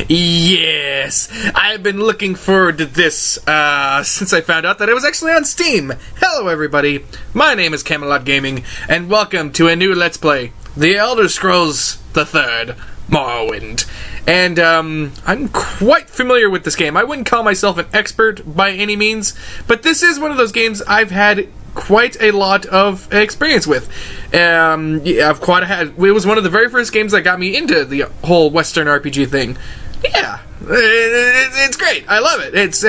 Yes! I've been looking forward to this since I found out that it was actually on Steam. Hello everybody, my name is Camelot Gaming, and welcome to a new Let's Play, The Elder Scrolls III, Morrowind. And I'm quite familiar with this game. I wouldn't call myself an expert by any means, but this is one of those games I've had quite a lot of experience with. Yeah, it was one of the very first games that got me into the whole Western RPG thing. Yeah, it's great. I love it. It's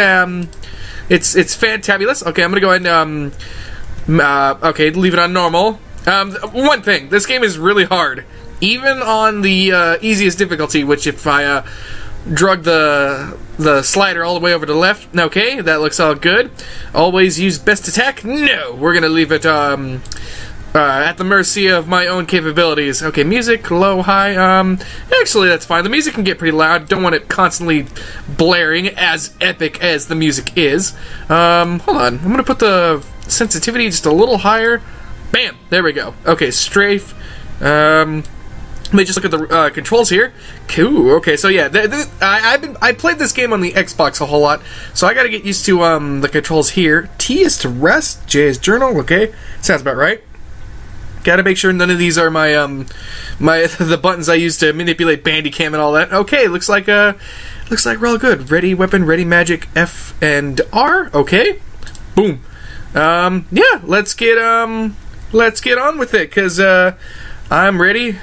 fantabulous. Okay, I'm gonna go ahead and okay, leave it on normal. One thing, this game is really hard, even on the easiest difficulty. Which, if I drug the slider all the way over to the left, okay, that looks all good. Always use best attack? No, we're gonna leave it at the mercy of my own capabilities. Okay, music, low, high, actually that's fine. The music can get pretty loud. Don't want it constantly blaring, as epic as the music is. Hold on, I'm gonna put the sensitivity just a little higher. Bam, there we go. Okay, strafe, let me just look at the controls here. Cool. Okay, so yeah, I played this game on the Xbox a whole lot, so I got to get used to the controls here. T is to rest, J is journal. Okay, sounds about right. Got to make sure none of these are my the buttons I use to manipulate Bandicam and all that. Okay, looks like we're all good. Ready weapon, ready magic, F and R. Okay, boom. Yeah, let's get on with it, cause I'm ready.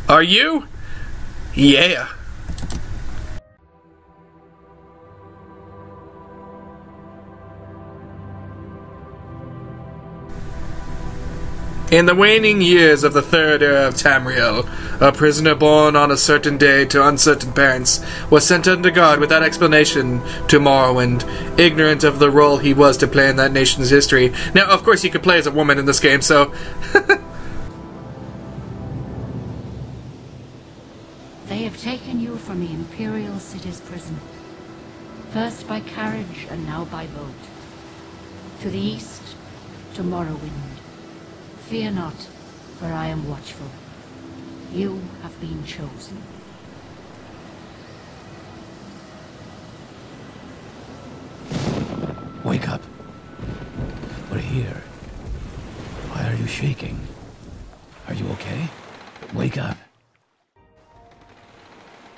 Are you? Yeah. In the waning years of the third era of Tamriel, a prisoner born on a certain day to uncertain parents was sent under guard without explanation to Morrowind, ignorant of the role he was to play in that nation's history. Now, of course, you could play as a woman in this game, so... They have taken you from the Imperial City's prison, first by carriage and now by boat. To the east, to Morrowind. Fear not, for I am watchful. You have been chosen. Wake up. We're here. Why are you shaking? Are you okay? Wake up.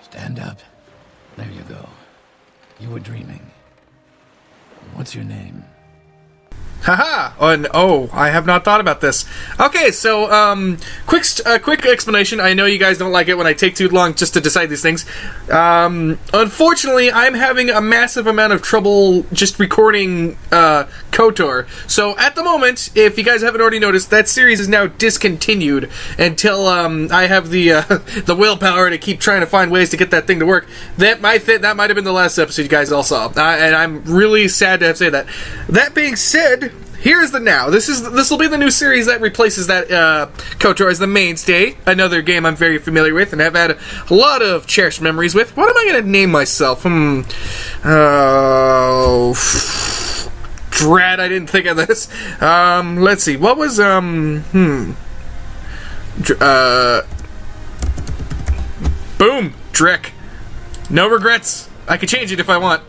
Stand up. There you go. You were dreaming. What's your name? Haha! Oh, I have not thought about this. Okay, so, quick explanation. I know you guys don't like it when I take too long just to decide these things. Unfortunately, I'm having a massive amount of trouble just recording, KotOR. So, at the moment, if you guys haven't already noticed, that series is now discontinued until, I have the willpower to keep trying to find ways to get that thing to work. That might have been the last episode you guys all saw. And I'm really sad to have to say that. That being said, here's the now. This will be the new series that replaces that KotOR as the mainstay. Another game I'm very familiar with and have had a lot of cherished memories with. What am I going to name myself? Drat, I didn't think of this. Let's see. What was boom, Drek. No regrets. I could change it if I want.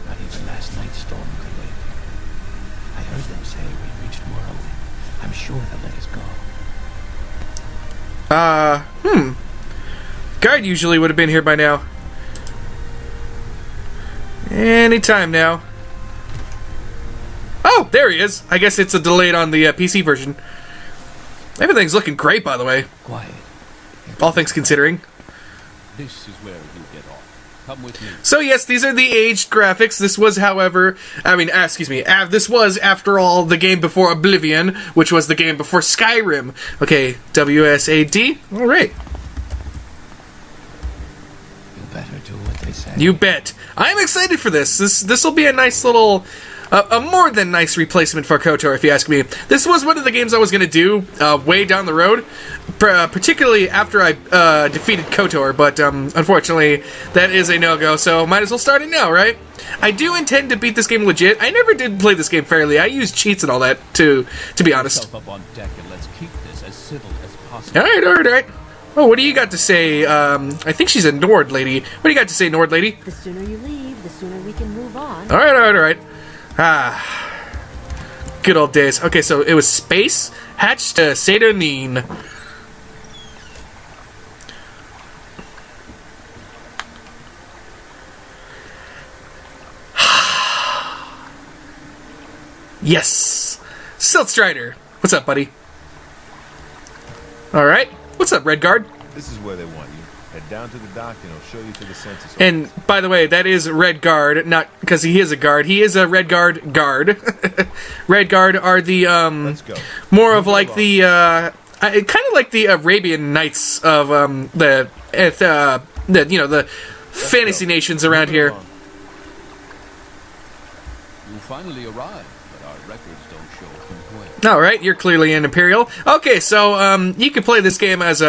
Not even last night's storm could wait. I heard them say we reached Morrowind. I'm sure they'll let us go. Guard usually would have been here by now. Anytime now. Oh, there he is. I guess it's a delayed on the PC version. Everything's looking great, by the way. Quiet. All things considering. This is where you get off. Come with me. So yes, these are the aged graphics. This was, however, this was, after all, the game before Oblivion, which was the game before Skyrim. Okay, WSAD. All right. You better do what they say. You bet. I'm excited for this. This will be a nice little, a more than nice replacement for KotOR, if you ask me. This was one of the games I was going to do way down the road, particularly after I defeated KotOR, but unfortunately that is a no-go, so might as well start it now, right? I do intend to beat this game legit. I never did play this game fairly. I used cheats and all that, to be honest. Up on deck and let's keep this as civil as possible. Alright. Oh, what do you got to say? I think she's a Nord lady. What do you got to say, Nord lady? The sooner you leave, the sooner we can move on. Alright, alright, alright. Ah. Good old days. Okay, so it was space hatched to Sadonine. Yes! Stealth Strider! What's up, buddy? Alright. What's up, Redguard? This is where they want you. Head down to the dock and I'll show you to the census office. And, by the way, that is Redguard, not because he is a guard. He is a Redguard guard. Redguard are the, Let's go. more of like the, kind of like the Arabian Knights of, the fantasy nations around here. You finally arrived, but our records don't show a complaint. Alright, you're clearly an Imperial. Okay, so, you can play this game as,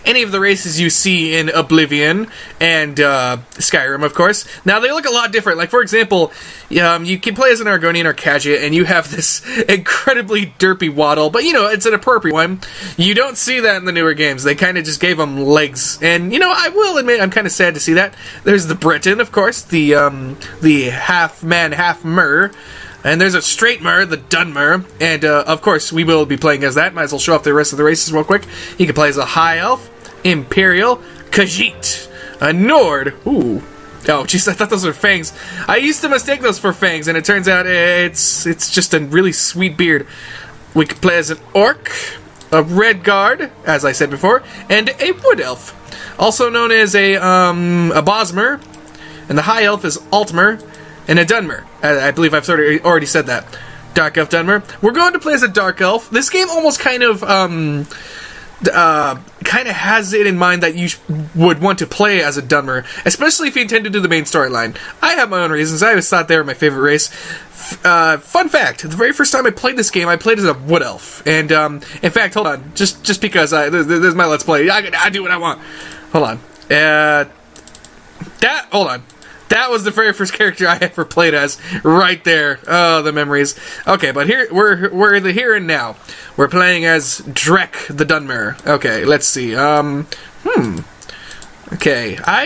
any of the races you see in Oblivion and, Skyrim, of course. Now, they look a lot different. Like, for example, you can play as an Argonian or Khajiit, and you have this incredibly derpy waddle, but, you know, it's an appropriate one. You don't see that in the newer games. They kind of just gave them legs. And, you know, I will admit, I'm kind of sad to see that. There's the Breton, of course, the half-man, half-mer. And there's a straight mer, the Dunmer, and of course we will be playing as that. Might as well show off the rest of the races real quick. You can play as a High Elf, Imperial, Khajiit, a Nord. Ooh. Oh, jeez, I thought those were fangs. I used to mistake those for fangs, and it turns out it's just a really sweet beard. We can play as an Orc, a Redguard, as I said before, and a Wood Elf. Also known as a Bosmer, and the High Elf is Altmer, and a Dunmer. I believe I've sort of already said that. Dark Elf Dunmer. We're going to play as a Dark Elf. This game almost kind of has it in mind that you would want to play as a Dunmer, especially if you intend to do the main storyline. I have my own reasons. I always thought they were my favorite race. Fun fact, the very first time I played this game, I played as a Wood Elf. And, in fact, hold on. Just because this is my Let's Play. I do what I want. Hold on. Hold on. That was the very first character I ever played as, right there. Oh, the memories. Okay, but here we're the here and now. We're playing as Drek the Dunmer. Okay, let's see. Okay, I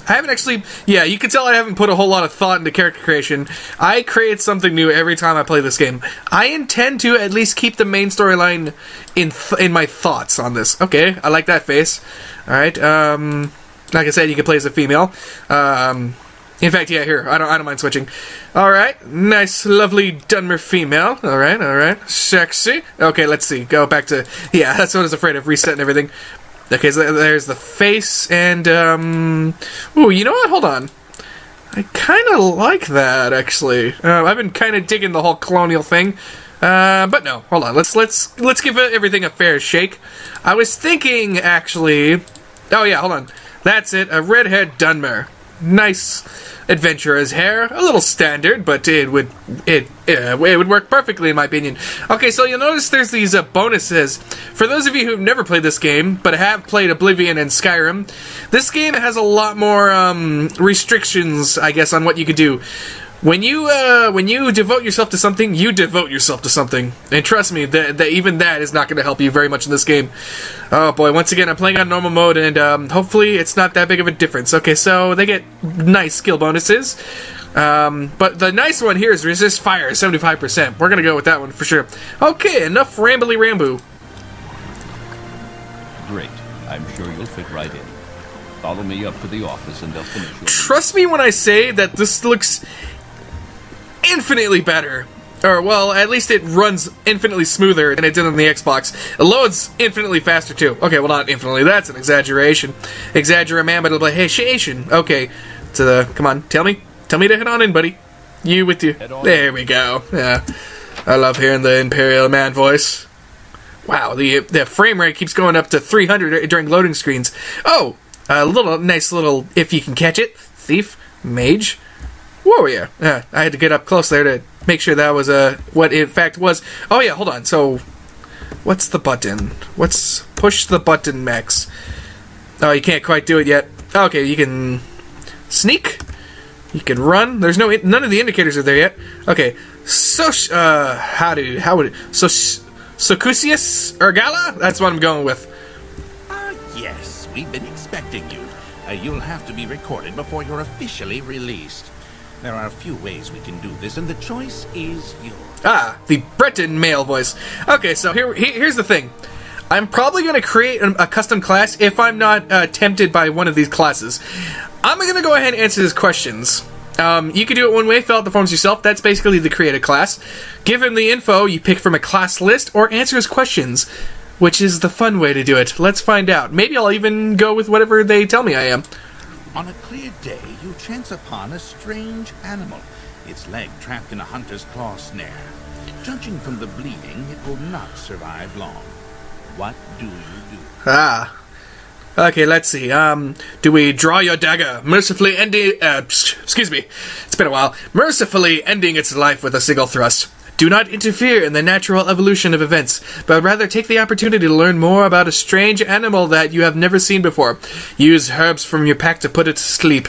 haven't actually. Yeah, you can tell I haven't put a whole lot of thought into character creation. I create something new every time I play this game. I intend to at least keep the main storyline in my thoughts on this. Okay, I like that face. All right. Like I said, you can play as a female. In fact, yeah, here, I don't mind switching. Alright, nice, lovely Dunmer female. Alright. Sexy. Okay, let's see. Go back to... Yeah, that's what I was afraid of, resetting everything. Okay, so there's the face, and, ooh, you know what? Hold on. I kind of like that, actually. I've been kind of digging the whole colonial thing. But no, hold on. Let's give everything a fair shake. I was thinking, actually... Oh, yeah, hold on. That's it, a redhead Dunmer. Nice adventurer's hair, a little standard, but it would work perfectly in my opinion. Okay, so you'll notice there's these bonuses. For those of you who've never played this game, but have played Oblivion and Skyrim, this game has a lot more restrictions, I guess, on what you could do. When you devote yourself to something, you devote yourself to something. And trust me, that even that is not going to help you very much in this game. Oh boy, once again, I'm playing on normal mode, and hopefully it's not that big of a difference. Okay, so they get nice skill bonuses. But the nice one here is resist fire, 75%. We're going to go with that one for sure. Okay, enough rambly ramboo. Great. I'm sure you'll fit right in. Follow me up to the office and they'll finish your... Trust me when I say that this looks... infinitely better. Or, well, at least it runs infinitely smoother than it did on the Xbox. It loads infinitely faster, too. Okay, well, not infinitely. That's an exaggeration. Exaggerate, man, but it'll be, hey, Shation. Okay. To the, come on, tell me to head on in, buddy. You with you. There we go. Yeah. I love hearing the Imperial man voice. Wow, the frame rate keeps going up to 300 during loading screens. Oh, a nice little, if you can catch it, thief, mage, warrior. I had to get up close there to make sure that was what it in fact was. Oh yeah, hold on. So, what's the button? What's push the button, Max? Oh, you can't quite do it yet. Okay, you can sneak. You can run. There's none of the indicators are there yet. Okay, so Socusius Urgala? That's what I'm going with. Ah, yes, we've been expecting you. You'll have to be recorded before you're officially released. There are a few ways we can do this, and the choice is yours. Ah, the Breton male voice. Okay, so here's the thing. I'm probably going to create a custom class if I'm not tempted by one of these classes. I'm going to go ahead and answer his questions. You can do it one way, fill out the forms yourself. That's basically the create a class. Give him the info you pick from a class list, or answer his questions, which is the fun way to do it. Let's find out. Maybe I'll even go with whatever they tell me I am. On a clear day, you chance upon a strange animal, its leg trapped in a hunter's claw snare. Judging from the bleeding, it will not survive long. What do you do? Ah. Okay, let's see. Do we draw your dagger, mercifully ending... excuse me. It's been a while. Mercifully ending its life with a single thrust. Do not interfere in the natural evolution of events, but rather take the opportunity to learn more about a strange animal that you have never seen before. Use herbs from your pack to put it to sleep.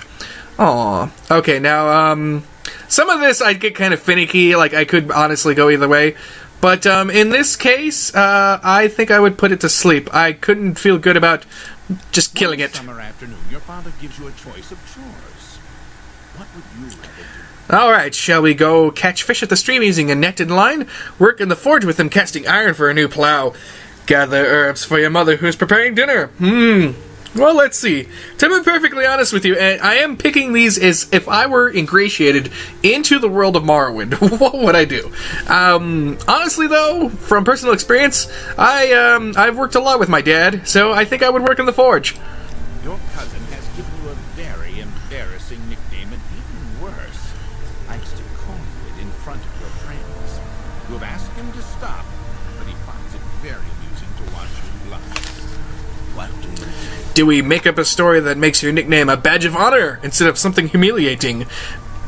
Aww. Okay, now, some of this I'd get kind of finicky, like I could honestly go either way. But, in this case, I think I would put it to sleep. I couldn't feel good about just killing it. Summer afternoon, your father gives you a choice of chores. What would you rather do? Alright, shall we go catch fish at the stream using a net and line? Work in the forge with him casting iron for a new plow. Gather herbs for your mother who is preparing dinner. Well, let's see. To be perfectly honest with you, I am picking these as if I were ingratiated into the world of Morrowind. What would I do? Honestly, though, from personal experience, I've worked a lot with my dad, so I think I would work in the forge. Your cousin has given you a very embarrassing nickname, and even worse, likes to call you it in front of your friends. You have asked him to stop, but he finds it very amusing to watch you blush. What do you do? Do we make up a story that makes your nickname a badge of honor instead of something humiliating?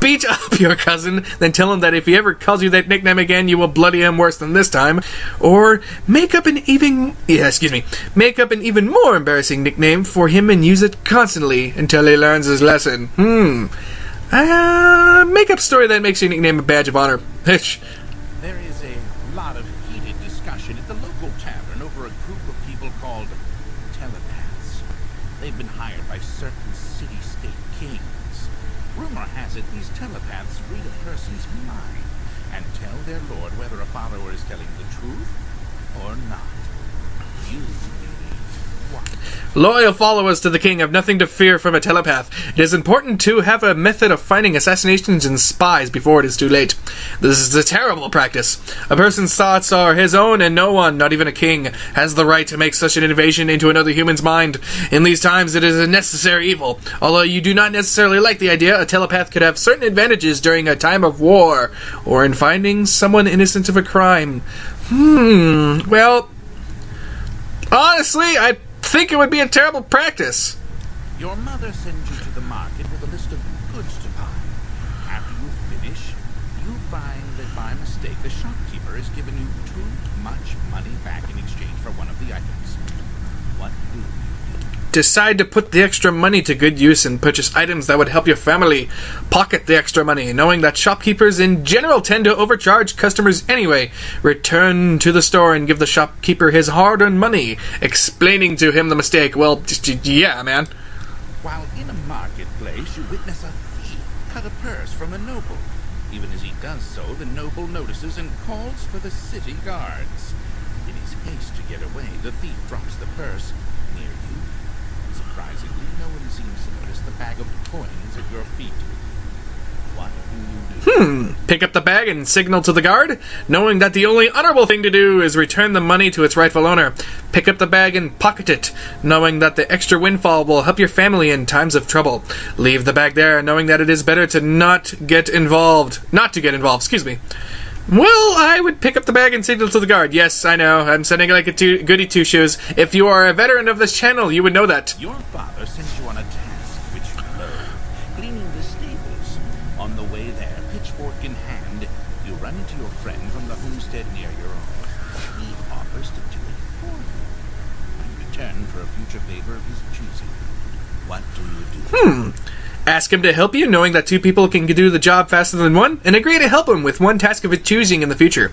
Beat up your cousin, then tell him that if he ever calls you that nickname again, you will bloody him worse than this time. Or make up an even more embarrassing nickname for him and use it constantly until he learns his lesson. Make up a story that makes your nickname a badge of honor. There is a lot of heated discussion at the local tavern over a group of people called telepaths. They've been hired by certain city-state kings. Rumor has it these telepaths read a person's mind and tell their lord whether a follower is telling the truth or not. You believe what? Loyal followers to the king have nothing to fear from a telepath. It is important to have a method of finding assassinations and spies before it is too late. This is a terrible practice. A person's thoughts are his own, and no one, not even a king, has the right to make such an invasion into another human's mind. In these times, it is a necessary evil. Although you do not necessarily like the idea, a telepath could have certain advantages during a time of war, or in finding someone innocent of a crime. Well, honestly, I think it would be a terrible practice. Your mother sends you to the market with a list of goods to buy. After you finish, you find that by mistake the shopkeeper has given you too much money back in exchange for one of the items. What do you do? Decide to put the extra money to good use and purchase items that would help your family. Pocket the extra money, knowing that shopkeepers in general tend to overcharge customers anyway. Return to the store and give the shopkeeper his hard-earned money, explaining to him the mistake. Well, yeah, man. While in a marketplace, you witness a thief cut a purse from a noble. Even as he does so, the noble notices and calls for the city guards. In his haste to get away, the thief drops the purse near you. Surprisingly, no one seems to notice the bag of coins at your feet. What do you do? Pick up the bag and signal to the guard, knowing that the only honorable thing to do is return the money to its rightful owner. Pick up the bag and pocket it, knowing that the extra windfall will help your family in times of trouble. Leave the bag there, knowing that it is better to not to get involved, excuse me. Well, I would pick up the bag and signal to the guard. Yes, I know, I'm sounding like a goody two-shoes. If you are a veteran of this channel, you would know that. Your father sends you on a task which you love, cleaning the stables. On the way there, pitchfork in hand, you run into your friend from the homestead near your own. He offers to do it for you. In return for a future favor of his choosing. What do you do? Ask him to help you, knowing that 2 people can do the job faster than 1, and agree to help him with one task of his choosing in the future.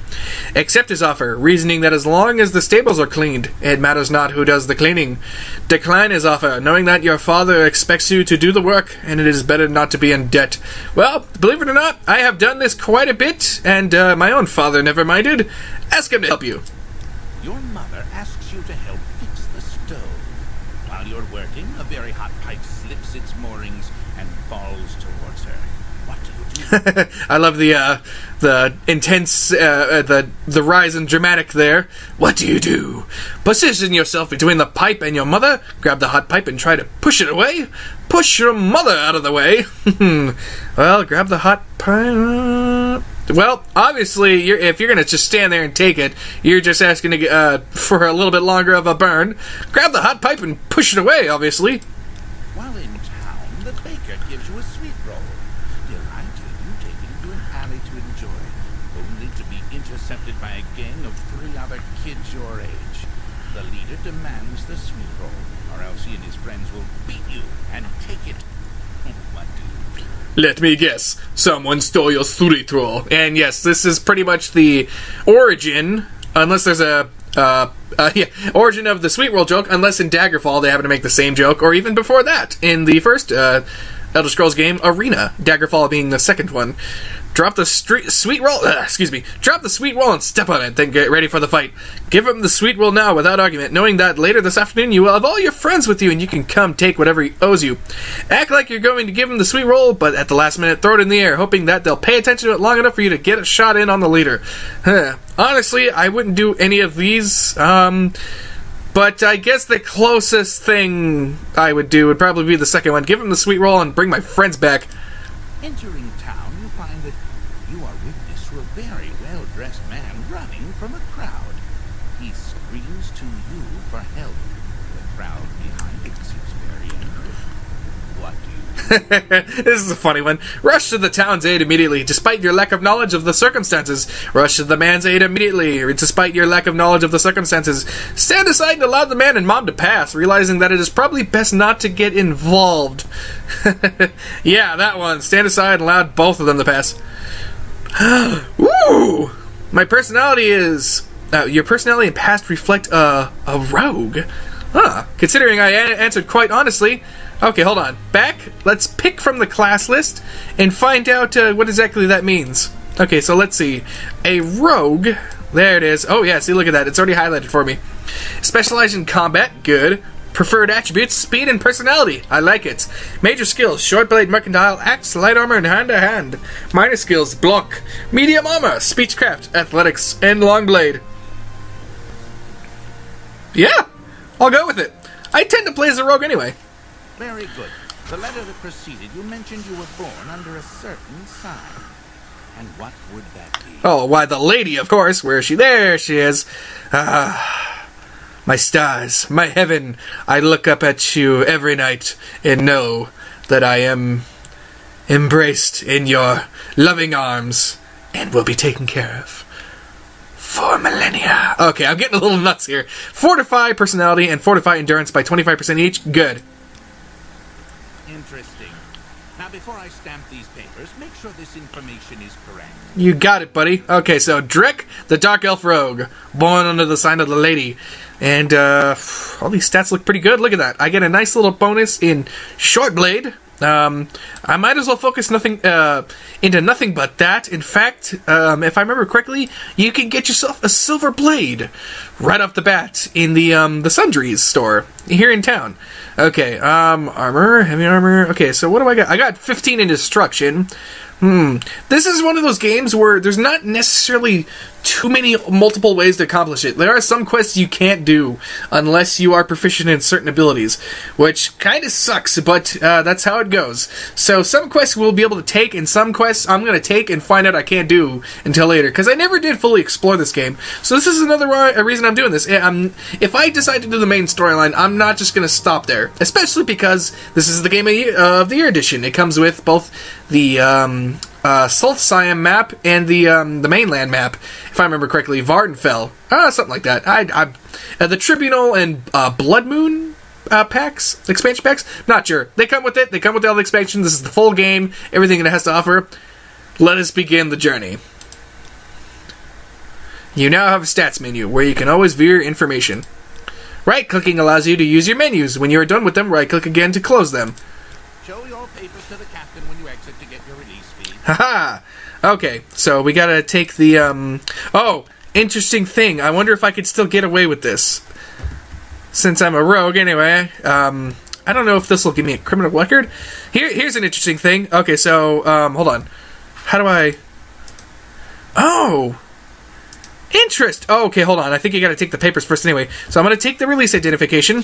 Accept his offer, reasoning that as long as the stables are cleaned, it matters not who does the cleaning. Decline his offer, knowing that your father expects you to do the work, and it is better not to be in debt. Well, believe it or not, I have done this quite a bit, and my own father never minded. Ask him to help you. Your mother asks you to help fix the stove. While you're working, a very hot pipe slips its moorings and falls towards her. What do you do? I love the intense, the rise in dramatic there. What do you do? Position yourself between the pipe and your mother, grab the hot pipe and try to push it away. Push your mother out of the way. Well, grab the hot pipe. Well, obviously, if you're going to just stand there and take it, you're just asking to for a little bit longer of a burn. Grab the hot pipe and push it away, obviously. While in town, the baker gives you a sweet roll. Delighted, you take it into an alley to enjoy, only to be intercepted by a gang of 3 other kids your age. The leader demands the sweet roll, or else he and his friends will beat you and take it. What do you do? Let me guess. Someone stole your sweet roll. And yes, this is pretty much the origin, unless there's origin of the sweet roll joke, unless in Daggerfall they happen to make the same joke, or even before that, in the first Elder Scrolls game, Arena. Daggerfall being the second one. Drop the sweet roll, drop the sweet roll and step on it, then get ready for the fight. Give him the sweet roll now without argument, knowing that later this afternoon you will have all your friends with you and you can come take whatever he owes you. Act like you're going to give him the sweet roll, but at the last minute throw it in the air, hoping that they'll pay attention to it long enough for you to get a shot in on the leader. Honestly, I wouldn't do any of these, but I guess the closest thing I would do would probably be the second one. Give him the sweet roll and bring my friends back. Entering town, you find that you are witness to a very well-dressed man running from a crowd. He screams to you for help. The crowd behind him seems very angry. What do you do? This is a funny one. Rush to the town's aid immediately, despite your lack of knowledge of the circumstances. Rush to the man's aid immediately, despite your lack of knowledge of the circumstances. Stand aside and allow the man and mom to pass, realizing that it is probably best not to get involved. Yeah, that one. Stand aside and allow both of them to pass. Ooh! My personality is... your personality and past reflect a rogue. Huh. Considering I answered quite honestly... Okay, hold on. Back. Let's pick from the class list and find out what exactly that means. Okay, so let's see. A rogue. There it is. Oh, yeah, see, look at that. It's already highlighted for me. Specialize in combat. Good. Preferred attributes, speed and personality. I like it. Major skills, short blade, mercantile, axe, light armor, and hand-to-hand. Minor skills, block, medium armor, speechcraft, athletics, and long blade. Yeah, I'll go with it. I tend to play as a rogue anyway. Very good. The letter that preceded you mentioned you were born under a certain sign. And what would that be? Oh, why, the lady, of course. Where is she? There she is. My stars, my heaven, I look up at you every night and know that I am embraced in your loving arms and will be taken care of for millennia. Okay, I'm getting a little nuts here. Fortify personality and fortify endurance by 25% each. Good. Interesting. Now, before I stamp these papers, make sure this information is correct. You got it, buddy. Okay, so Drek, the Dark Elf Rogue, born under the sign of the Lady. And, all these stats look pretty good. Look at that. I get a nice little bonus in Short Blade. I might as well focus into nothing but that. In fact, if I remember correctly, you can get yourself a silver blade right off the bat in the Sundries store here in town. Okay, armor, heavy armor. Okay, so what do I got? I got 15 in destruction. This is one of those games where there's not necessarily too many multiple ways to accomplish it. There are some quests you can't do unless you are proficient in certain abilities, which kind of sucks, but that's how it goes. So some quests we'll be able to take, and some quests I'm going to take and find out I can't do until later, because I never did fully explore this game. So this is another reason I'm doing this. If I decide to do the main storyline, I'm not just going to stop there, especially because this is the Game of the Year edition. It comes with both the Sulthsiam map and the mainland map, if I remember correctly, Vardenfell, something like that. The Tribunal and Blood Moon packs, expansion packs. Not sure. They come with it. They come with all the expansions. This is the full game. Everything it has to offer. Let us begin the journey. You now have a stats menu where you can always view your information. Right-clicking allows you to use your menus. When you are done with them, right-click again to close them. Show your papers to the captain when you exit to get your release fee. Haha! Okay, so we gotta take the, Oh! Interesting thing. I wonder if I could still get away with this. Since I'm a rogue, anyway. I don't know if this will give me a criminal record. Here's an interesting thing. Okay, so, hold on. How do I... Oh! Interest! Oh, okay, hold on. I think you gotta take the papers first anyway. So I'm gonna take the release identification.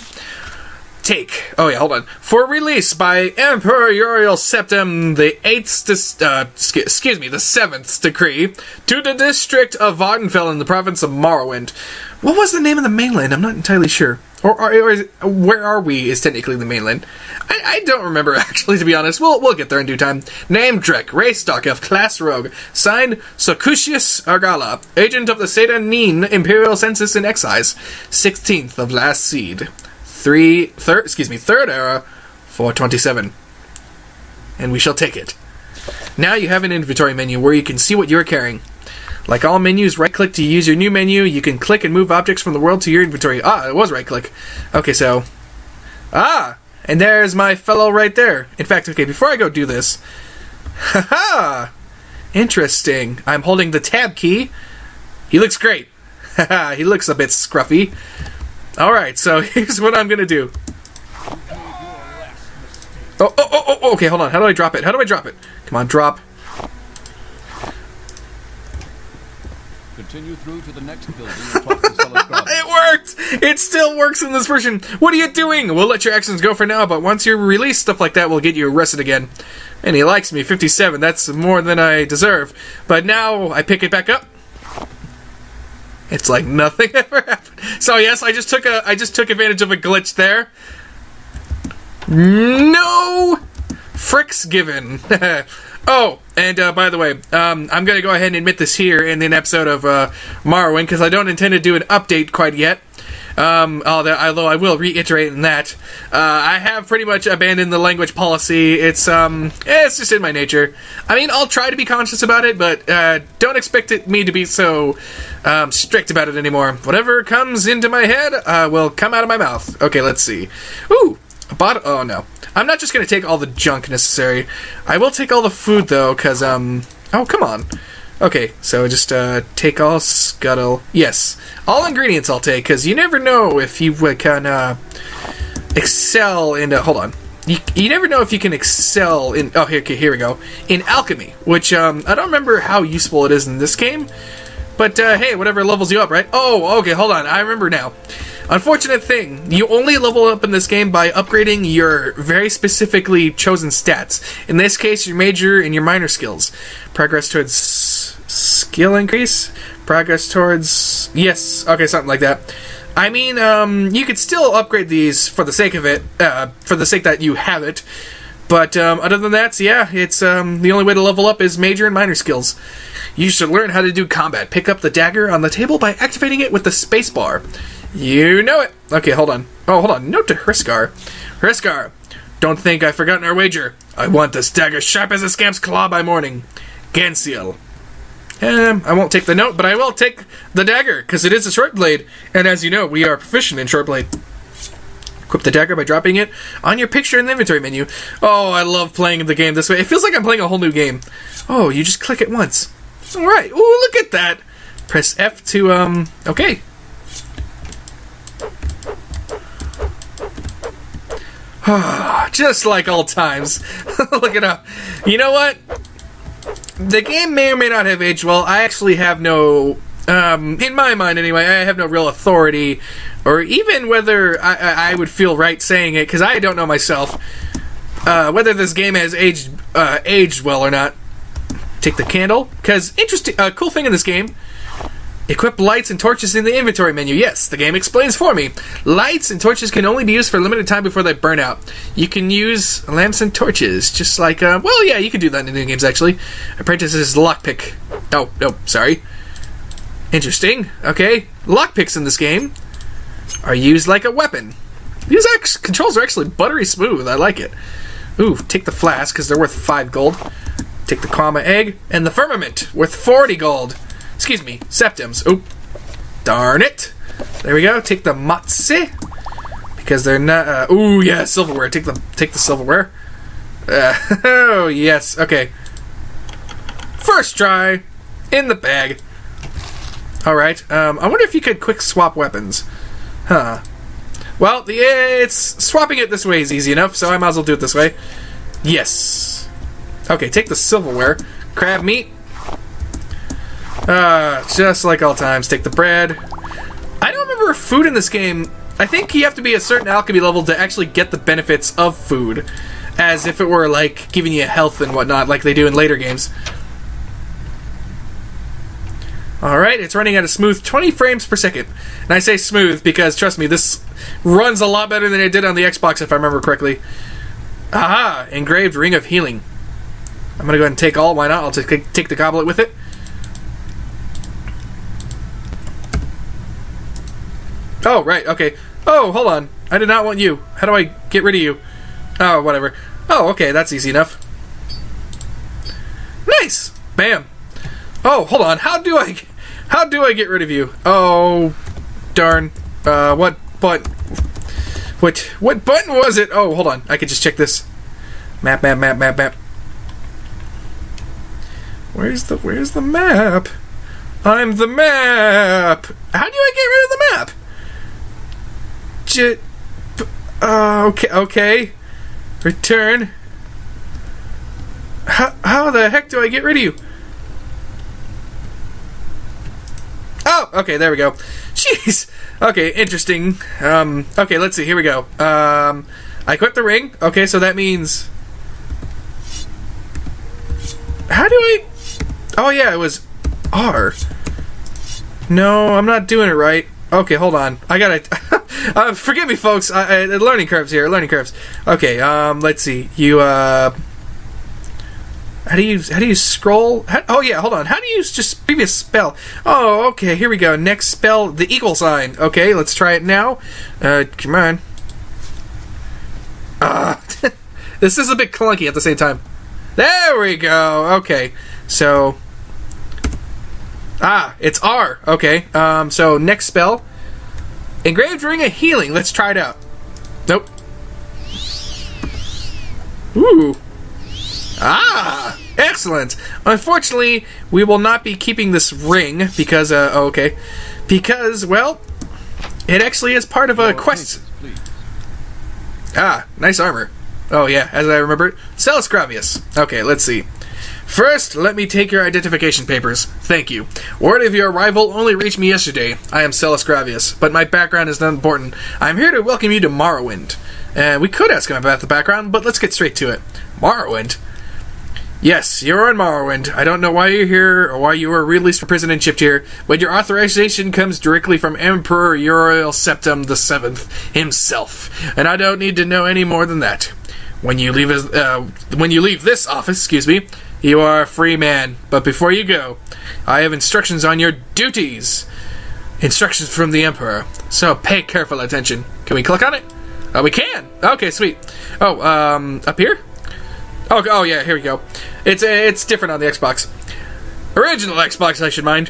Take. Oh, yeah, hold on. For release by Imperial Septem, the 8th, the 7th decree, to the district of Vardenfell in the province of Morrowind. What was the name of the mainland? I'm not entirely sure. Or where are we is technically the mainland. I don't remember, actually, to be honest. We'll get there in due time. Name Drek, race Dark Elf, class Rogue. Signed, Socucius Argala, agent of the Satanine Imperial Census in Excise. 16th of last seed. Third era, 427. And we shall take it. Now you have an inventory menu where you can see what you're carrying. Like all menus, right-click to use your new menu. You can click and move objects from the world to your inventory. Ah, it was right-click. Okay, so... Ah! And there's my fellow right there. In fact, okay, before I go do this... Haha! Interesting. I'm holding the tab key. He looks great. Haha, he looks a bit scruffy. Alright, so here's what I'm gonna do. Oh, okay, hold on. How do I drop it? How do I drop it? Come on, drop. Continue through to the next building and talk to Celestra. It worked! It still works in this version. What are you doing? We'll let your actions go for now, but once you release stuff like that, we'll get you arrested again. And he likes me, 57. That's more than I deserve. But now I pick it back up. It's like nothing ever happened. So yes, I just took advantage of a glitch there. No fricks given. Oh, and by the way, I'm gonna go ahead and admit this here in an episode of Morrowind because I don't intend to do an update quite yet. Although I will reiterate in that I have pretty much abandoned the language policy. It's just in my nature. I mean, I'll try to be conscious about it, but don't expect me to be so strict about it anymore. Whatever comes into my head will come out of my mouth. Okay, let's see. Ooh, a bottle. Oh no, I'm not just gonna take all the junk necessary. I will take all the food though, cause oh come on. Okay, so just take all scuttle. Yes, all ingredients I'll take, because you never know if you can excel in... hold on. You never know if you can excel in... Oh, here we go. In alchemy, which I don't remember how useful it is in this game. But, hey, whatever levels you up, right? Oh, okay, hold on. I remember now. Unfortunate thing, you only level up in this game by upgrading your very specifically chosen stats. In this case, your major and your minor skills. Progress towards skill increase? Progress towards... Yes, okay, something like that. I mean, you could still upgrade these for the sake of it, for the sake that you have it. But, other than that, yeah, it's, the only way to level up is major and minor skills. You should learn how to do combat. Pick up the dagger on the table by activating it with the spacebar. You know it. Okay, hold on. Oh, hold on. Note to Hriskar. Hriskar, don't think I've forgotten our wager. I want this dagger sharp as a scamp's claw by morning. Gansiel. I won't take the note, but I will take the dagger, because it is a short blade, and as you know, we are proficient in short blade. Equip the dagger by dropping it on your picture in the inventory menu. Oh, I love playing the game this way. It feels like I'm playing a whole new game. Oh, you just click it once. Alright. Ooh, look at that. Press F to, okay. Just like old times. Look it up. You know what? The game may or may not have aged well. I actually have no... in my mind, anyway, I have no real authority, or even whether I would feel right saying it, because I don't know myself, whether this game has aged well or not. Take the candle, because interesting, cool thing in this game, equip lights and torches in the inventory menu. Yes, the game explains for me. Lights and torches can only be used for a limited time before they burn out. You can use lamps and torches, just like, well, yeah, you can do that in the new games, actually. Apprentice's lockpick. Oh, no, sorry. Interesting. Okay. Lockpicks in this game are used like a weapon. These controls are actually buttery smooth. I like it. Ooh, take the flask, because they're worth 5 gold. Take the comma egg, and the firmament, worth 40 gold. Excuse me, septims. Oop. Darn it. There we go. Take the matse, because they're not... ooh, yeah, silverware. Take the silverware. Oh, yes. Okay. First try. In the bag. Alright. I wonder if you could quick swap weapons. Huh. Well, swapping it this way is easy enough, so I might as well do it this way. Yes. Okay, take the silverware. Crab meat. Just like all times. Take the bread. I don't remember food in this game. I think you have to be a certain alchemy level to actually get the benefits of food. As if it were, like, giving you health and whatnot, like they do in later games. Alright, it's running at a smooth 20 frames per second. And I say smooth because, trust me, this runs a lot better than it did on the Xbox, if I remember correctly. Aha! Engraved Ring of Healing. I'm gonna go ahead and take all, why not? I'll take the goblet with it. Oh, right, okay. Oh, hold on. I did not want you. How do I get rid of you? Oh, whatever. Oh, okay, that's easy enough. Nice! Bam. Oh, hold on. How do I get rid of you? Oh, darn. What button was it? Oh, hold on. I could just check this. Map. Where's the map? I'm the map. How do I get rid of the map? Okay. Return. How the heck do I get rid of you? Oh, okay, there we go. Jeez. Okay, interesting. Okay, let's see. Here we go. I quit the ring. Okay, so that means... How do I... Oh, yeah, it was R. No, I'm not doing it right. Okay, hold on. I gotta... forgive me, folks. Learning curves here. Learning curves. Okay, let's see. You, How do you scroll? Oh yeah, hold on. How do you just previous spell? Oh, okay, here we go. Next spell, the equal sign. Okay, let's try it now. Come on. This is a bit clunky at the same time. There we go. Okay, so it's R. Okay. So next spell, engraved ring of healing. Let's try it out. Nope. Ooh. Excellent. Unfortunately, we will not be keeping this ring because, okay. Because, well, it actually is part of a quest. Nice armor. Oh, yeah, as I remember. Celis Gravius. Okay, let's see. First, let me take your identification papers. Thank you. Word of your arrival only reached me yesterday. I am Celis Gravius, but my background is not important. I am here to welcome you to Morrowind. We could ask him about the background, but let's get straight to it. Morrowind? Yes, you're in Morrowind. I don't know why you're here or why you were released from prison and shipped here, but your authorization comes directly from Emperor Uriel Septim VII himself, and I don't need to know any more than that. When you leave this office, excuse me, you are a free man. But before you go, I have instructions on your duties. Instructions from the Emperor. So pay careful attention. Can we click on it? We can. Okay, sweet. Oh, up here? Oh yeah, here we go. It's different on the Xbox. Original Xbox, I should mind.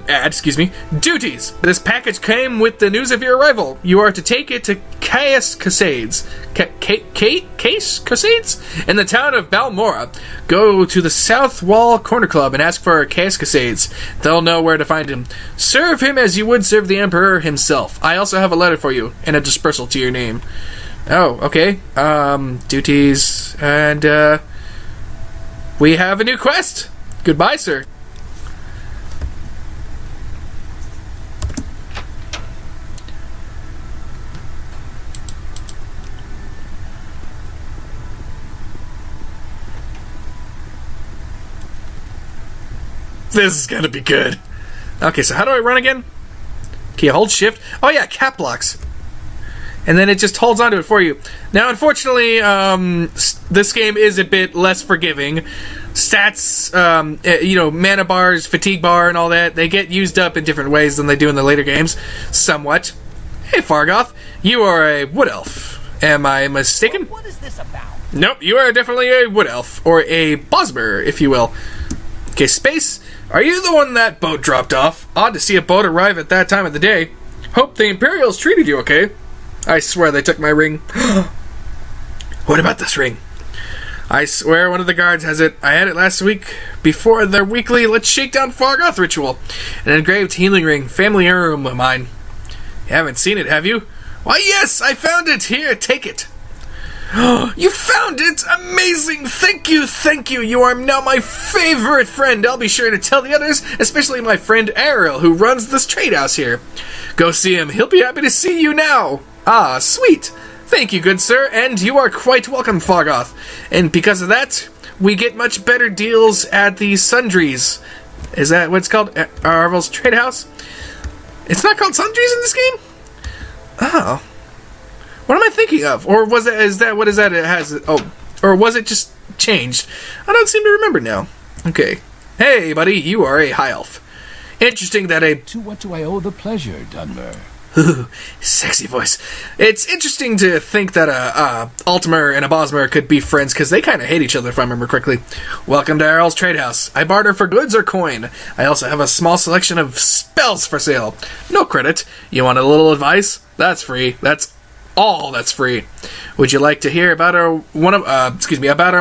Excuse me. Duties. This package came with the news of your arrival. You are to take it to Case Casades. Case Casades? In the town of Balmora. Go to the South Wall Corner Club and ask for Case Casades. They'll know where to find him. Serve him as you would serve the Emperor himself. I also have a letter for you, and a dispersal to your name. Oh, okay. Duties, and, we have a new quest. Goodbye, sir. This is gonna be good. Okay, so how do I run again? Can you hold shift? Oh yeah, cap blocks. And then it just holds onto it for you. Now, unfortunately, this game is a bit less forgiving. Stats, mana bars, fatigue bar, and all that, they get used up in different ways than they do in the later games. Somewhat. Hey, Fargoth. You are a wood elf. Am I mistaken? What is this about? Nope, you are definitely a wood elf. Or a bosmer, if you will. Okay, Space, are you the one that boat dropped off? Odd to see a boat arrive at that time of the day. Hope the Imperials treated you okay. I swear they took my ring. What about this ring? I swear one of the guards has it. I had it last week before their weekly Let's Shake Down Fargoth ritual. An engraved healing ring, family heirloom of mine. You haven't seen it, have you? Why, yes, I found it. Here, take it. You found it! Amazing! Thank you, thank you! You are now my favorite friend! I'll be sure to tell the others, especially my friend Ariel, who runs this trade house here. Go see him. He'll be happy to see you now. Ah, sweet. Thank you, good sir, and you are quite welcome, Fargoth. And because of that, we get much better deals at the Sundries. Is that what it's called? Arvel's Trade House? It's not called Sundries in this game? Oh. What am I thinking of? Or was it, what is that it has? Oh, or was it just changed? I don't seem to remember now. Okay. Hey, buddy, you are a high elf. Interesting that a... To what do I owe the pleasure, Dunmer? Ooh, sexy voice. It's interesting to think that a Altimer and a Bosmer could be friends, because they kind of hate each other, if I remember correctly. Welcome to Errol's Trade House. I barter for goods or coin. I also have a small selection of spells for sale. No credit. You want a little advice? That's free. That's all that's free. Would you like to hear about our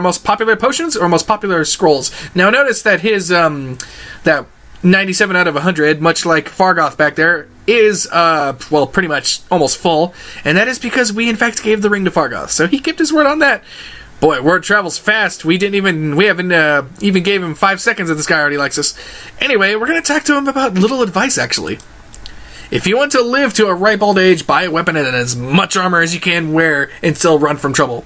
most popular potions or most popular scrolls? Now notice that his that 97 out of 100, much like Fargoth back there, is well, pretty much almost full, and that is because we in fact gave the ring to Fargoth, so he kept his word on that. Boy, word travels fast. We haven't even gave him 5 seconds and this guy already likes us. Anyway, we're gonna talk to him about little advice, actually. If you want to live to a ripe old age, buy a weapon and as much armor as you can wear and still run from trouble.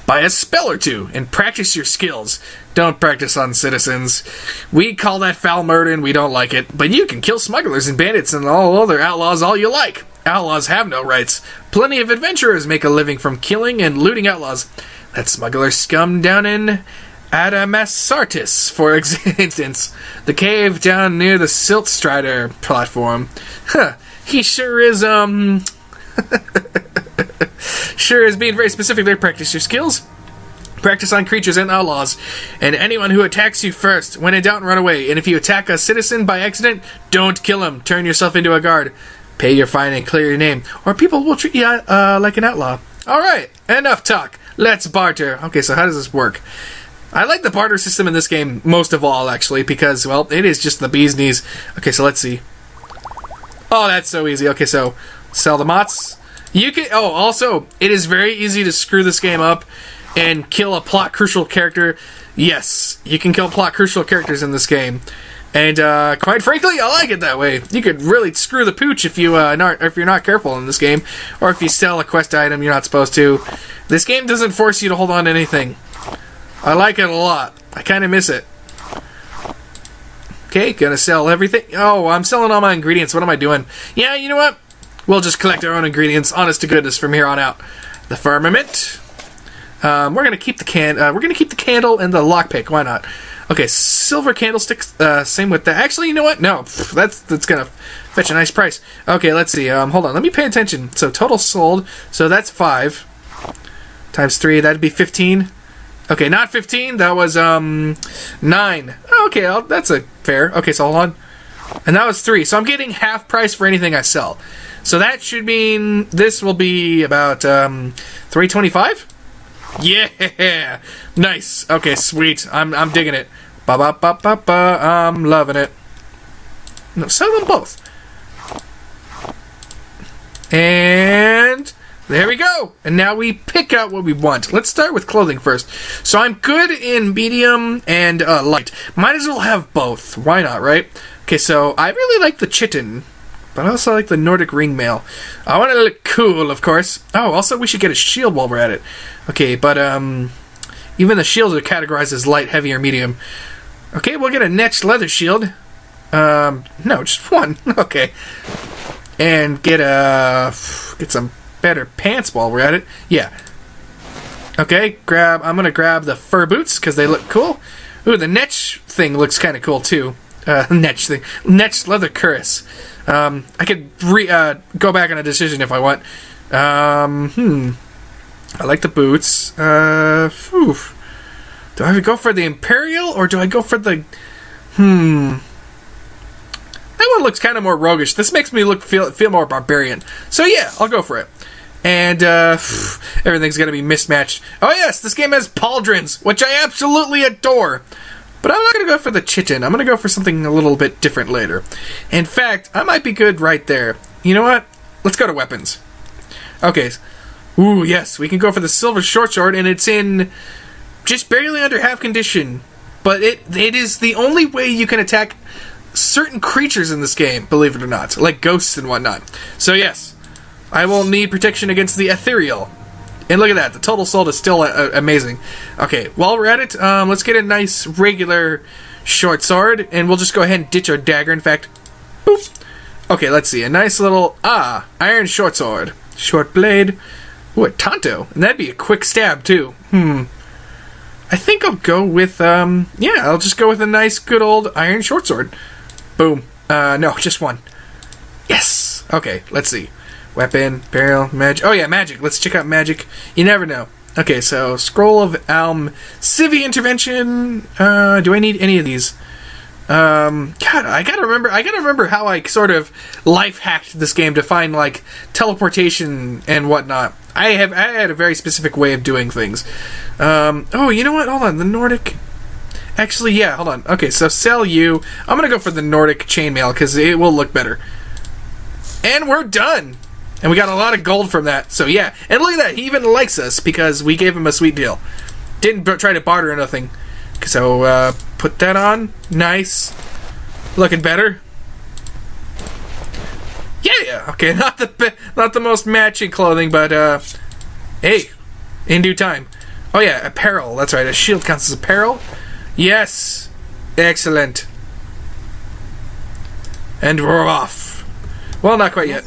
Buy a spell or two and practice your skills. Don't practice on citizens. We call that foul murder and we don't like it. But you can kill smugglers and bandits and all other outlaws all you like. Outlaws have no rights. Plenty of adventurers make a living from killing and looting outlaws. That smuggler scum down in Adamasartis, for instance. The cave down near the Siltstrider platform. Huh. He sure is, sure is being very specific there. Practice your skills. Practice on creatures and outlaws. And anyone who attacks you first. When in doubt, run away. And if you attack a citizen by accident, don't kill him. Turn yourself into a guard. Pay your fine and clear your name. Or people will treat you like an outlaw. Alright, enough talk. Let's barter. Okay, so how does this work? I like the barter system in this game most of all, actually, because, well, it is just the bee's knees. Okay, so let's see. Oh, that's so easy. Okay, so sell the mots. You can. Oh, also, it is very easy to screw this game up and kill a plot crucial character. Yes, you can kill plot crucial characters in this game, and quite frankly, I like it that way. You could really screw the pooch if you're not careful in this game, or if you sell a quest item you're not supposed to. This game doesn't force you to hold on to anything. I like it a lot. I kind of miss it. Okay, gonna sell everything. Oh, I'm selling all my ingredients. What am I doing? Yeah, you know what? We'll just collect our own ingredients, honest to goodness, from here on out. The firmament. We're gonna keep the candle and the lockpick. Why not? Okay, silver candlesticks. Same with that. Actually, you know what? No, that's gonna fetch a nice price. Okay, let's see. Hold on. Let me pay attention. So total sold. So that's 5 times 3. That'd be 15. Okay, not 15. That was 9. Okay, that's a fair. Okay, so hold on. And that was 3. So I'm getting half price for anything I sell. So that should mean this will be about $3.25. Yeah, nice. Okay, sweet. I'm digging it. I'm loving it. No, sell them both. And there we go. And now we pick out what we want. Let's start with clothing first. So I'm good in medium and light. Might as well have both. Why not, right? Okay, so I really like the chitin, but I also like the Nordic ringmail. I want to look cool, of course. Oh, also we should get a shield while we're at it. Okay, but even the shields are categorized as light, heavy, or medium. Okay, we'll get a netched leather shield. No, just one. Okay. And get some better pants while we're at it. Yeah. Okay, I'm gonna grab the fur boots because they look cool. Ooh, the netch thing looks kind of cool too. Netch thing. Netch leather cuirass. I could go back on a decision if I want. I like the boots. Whew. Do I go for the Imperial, or do I go for the... That one looks kind of more roguish. This makes me feel more barbarian. So yeah, I'll go for it. And, everything's gonna be mismatched. Oh yes, this game has pauldrons, which I absolutely adore. But I'm not gonna go for the chitin. I'm gonna go for something a little bit different later. In fact, I might be good right there. You know what? Let's go to weapons. Okay. Ooh, yes, we can go for the silver short sword, and it's in just barely under half condition. But it is the only way you can attack certain creatures in this game, believe it or not. Like ghosts and whatnot. So yes, I will need protection against the ethereal. And look at that, the total sold is still amazing. Okay, while we're at it, let's get a nice regular short sword, and we'll just go ahead and ditch our dagger. In fact, boop. Okay, let's see, a nice little, iron short sword. Short blade. Ooh, a Tonto. And that'd be a quick stab, too. I think I'll go with, yeah, I'll just go with a nice, good old iron short sword. Boom. No, just one. Yes! Okay, let's see. Weapon, barrel, magic. Oh, yeah, magic. Let's check out magic. You never know. Okay, so, Scroll of Alm, Civi Intervention. Do I need any of these? God, I gotta remember how I sort of life hacked this game to find, like, teleportation and whatnot. I had a very specific way of doing things. Oh, you know what? Hold on, the Nordic... Actually, yeah, hold on. Okay, so sell you. I'm gonna go for the Nordic chainmail, because it will look better. And we're done! And we got a lot of gold from that, so yeah. And look at that, he even likes us, because we gave him a sweet deal. Didn't try to barter or nothing. So, put that on. Nice. Looking better. Yeah, okay, not the most matching clothing, but, hey, in due time. Oh yeah, apparel, that's right, a shield counts as apparel. Yes, excellent. And we're off. Well, not quite yet.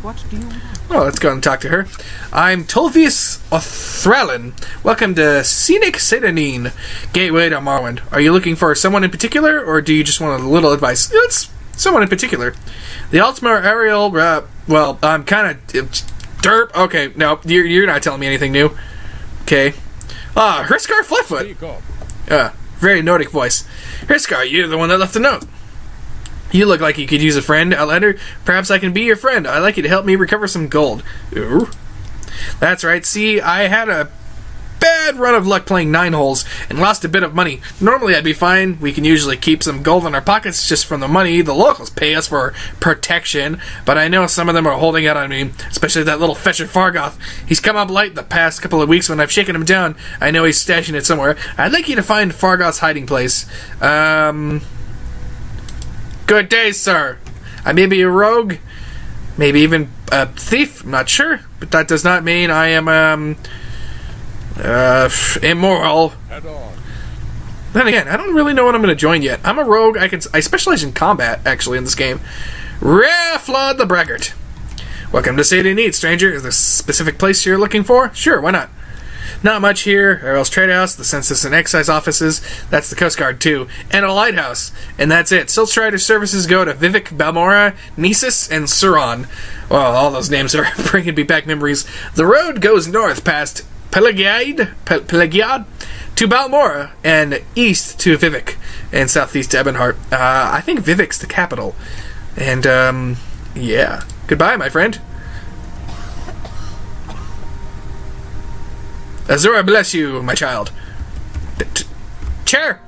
What do you want? Well, let's go and talk to her. I'm Tolvius Othralin. Welcome to Scenic Sedanine, gateway to Morrowind. Are you looking for someone in particular, or do you just want a little advice? It's someone in particular. The Altmar Ariel, well, I'm kind of... derp? Okay, no, you're not telling me anything new. Okay. Hriskar Flatfoot. Very Nordic voice. Hriskar, you're the one that left a note. You look like you could use a friend, Outlander. Perhaps I can be your friend. I'd like you to help me recover some gold. Ooh. That's right. See, I had a bad run of luck playing 9 holes and lost a bit of money. Normally I'd be fine. We can usually keep some gold in our pockets just from the money the locals pay us for protection, but I know some of them are holding out on me, especially that little fetcher Fargoth. He's come up light the past couple of weeks when I've shaken him down. I know he's stashing it somewhere. I'd like you to find Fargoth's hiding place. Good day, sir. I may be a rogue, maybe even a thief, I'm not sure, but that does not mean I am, immoral. Then again, I don't really know what I'm going to join yet. I'm a rogue. I specialize in combat, actually, in this game. Raflod the Braggart. Welcome to Say What You Need, stranger. Is there a specific place you're looking for? Sure, why not? Not much here. Earl's Trade House, the Census and Excise offices, that's the Coast Guard too, and a lighthouse. And that's it. Silstrider services go to Vivek, Balmora, Nisus, and Suron. Well, all those names are bringing me back memories. The road goes north past Pelagiad to Balmora, and east to Vivek, and southeast to Ebonheart. I think Vivek's the capital. And, yeah. Goodbye, my friend. Azura bless you, my child. Chair!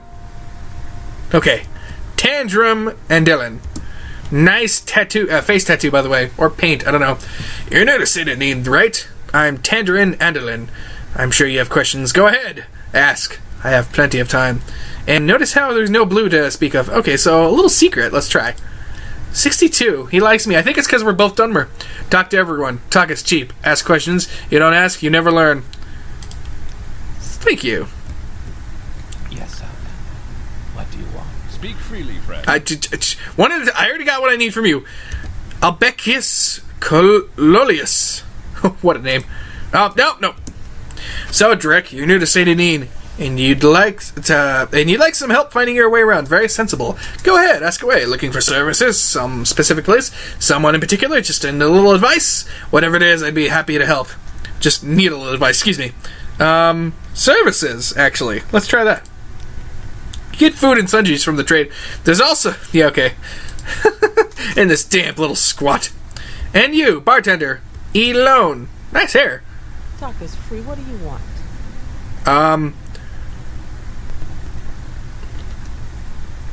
Okay. Tandrum and Dylan. Nice tattoo, face tattoo, by the way. Or paint, I don't know. You're new to Sedanine, right? I'm Tandrin Andalin. I'm sure you have questions. Go ahead. Ask. I have plenty of time. And notice how there's no blue to speak of. Okay, so a little secret. Let's try. 62. He likes me. I think it's because we're both Dunmer. Talk to everyone. Talk is cheap. Ask questions. You don't ask, you never learn. Thank you. Yes, sir. What do you want? Speak freely, friend. I already got what I need from you. Albecius Cololius. What a name. Oh, no. So, Drek, you're new to Sedanine. and you'd like some help finding your way around. Very sensible. Go ahead, ask away. Looking for services, some specific place, someone in particular, just a little advice. Whatever it is, I'd be happy to help. Just need a little advice, excuse me. Services, actually. Let's try that. Get food and sundries from the trade. There's also... Yeah, okay. In this damp little squat. And you, bartender. Elone. Nice hair. Talk is free. What do you want?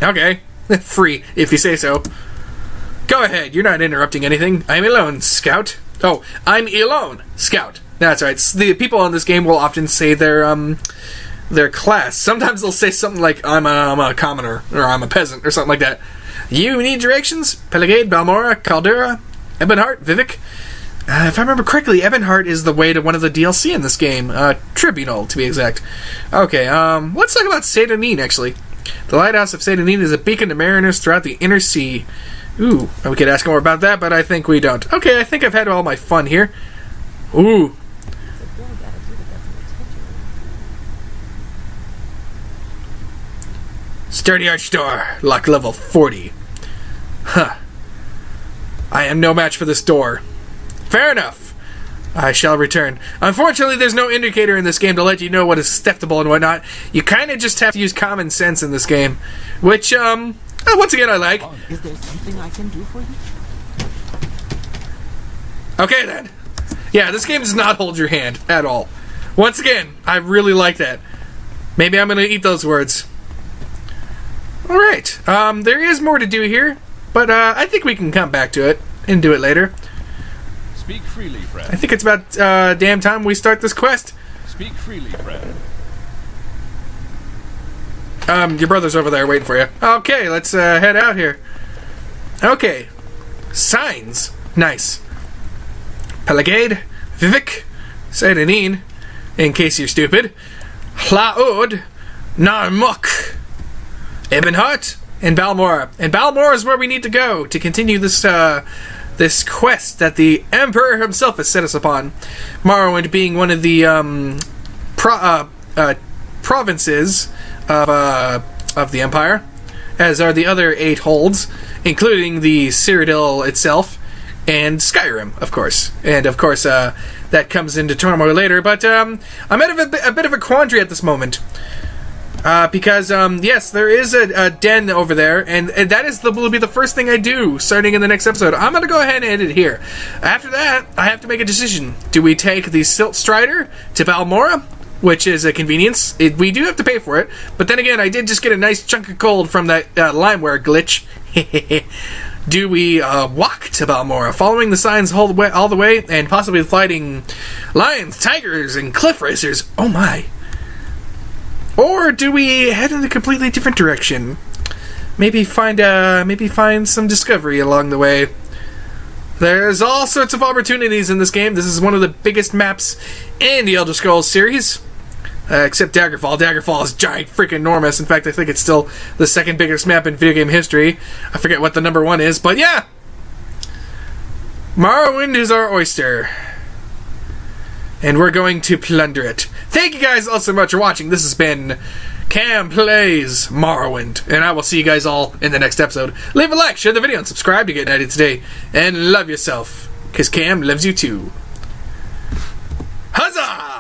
Okay. Free, if you say so. Go ahead. You're not interrupting anything. I'm Elone, Scout. Oh, I'm Elone, Scout. That's right. The people on this game will often say their class. Sometimes they'll say something like, I'm a commoner, or I'm a peasant, or something like that. You need directions? Pelagade, Balmora, Caldera, Ebonheart, Vivek. If I remember correctly, Ebonheart is the way to one of the DLC in this game. Tribunal, to be exact. Okay, let's talk about Satanine, actually. The Lighthouse of Satanine is a beacon to mariners throughout the inner sea. Ooh, we could ask more about that, but I think we don't. Okay, I think I've had all my fun here. Ooh. Sturdy arch door, lock level 40. Huh. I am no match for this door. Fair enough. I shall return. Unfortunately, there's no indicator in this game to let you know what is acceptable and whatnot. You kind of just have to use common sense in this game. Which, once again, I like. Is there something I can do for you? Okay, then. Yeah, this game does not hold your hand at all. Once again, I really like that. Maybe I'm going to eat those words. Alright, there is more to do here, but I think we can come back to it and do it later. Speak freely, friend. I think it's about damn time we start this quest. Speak freely, friend. Your brother's over there waiting for you. Okay, let's head out here. Okay, signs. Nice. Pelagade, Vivek, Satanine, in case you're stupid, Hlaud, Narmuk, Ebonheart, and Balmora. And Balmora is where we need to go to continue this this quest that the Emperor himself has set us upon. Morrowind being one of the provinces of the Empire, as are the other 8 holds, including the Cyrodiil itself, and Skyrim, of course. And of course, that comes into turmoil later, but I'm at a bit of a quandary at this moment. Because, yes, there is a den over there, and that will be the first thing I do, starting in the next episode. I'm going to go ahead and end it here. After that, I have to make a decision. Do we take the Silt Strider to Balmora, which is a convenience? We do have to pay for it, but then again, I did just get a nice chunk of gold from that limeware glitch. Do we walk to Balmora, following the signs all the way, and possibly fighting lions, tigers, and cliff racers? Oh my. Or do we head in a completely different direction? Maybe find some discovery along the way. There's all sorts of opportunities in this game. This is one of the biggest maps in the Elder Scrolls series. Except Daggerfall. Daggerfall is giant freaking enormous. In fact, I think it's still the second biggest map in video game history. I forget what the number 1 is, but yeah! Morrowind is our oyster. And we're going to plunder it. Thank you guys all so much for watching. This has been Cam Plays Morrowind. And I will see you guys all in the next episode. Leave a like, share the video, and subscribe to get knighted today. And love yourself. Because Cam loves you too. Huzzah!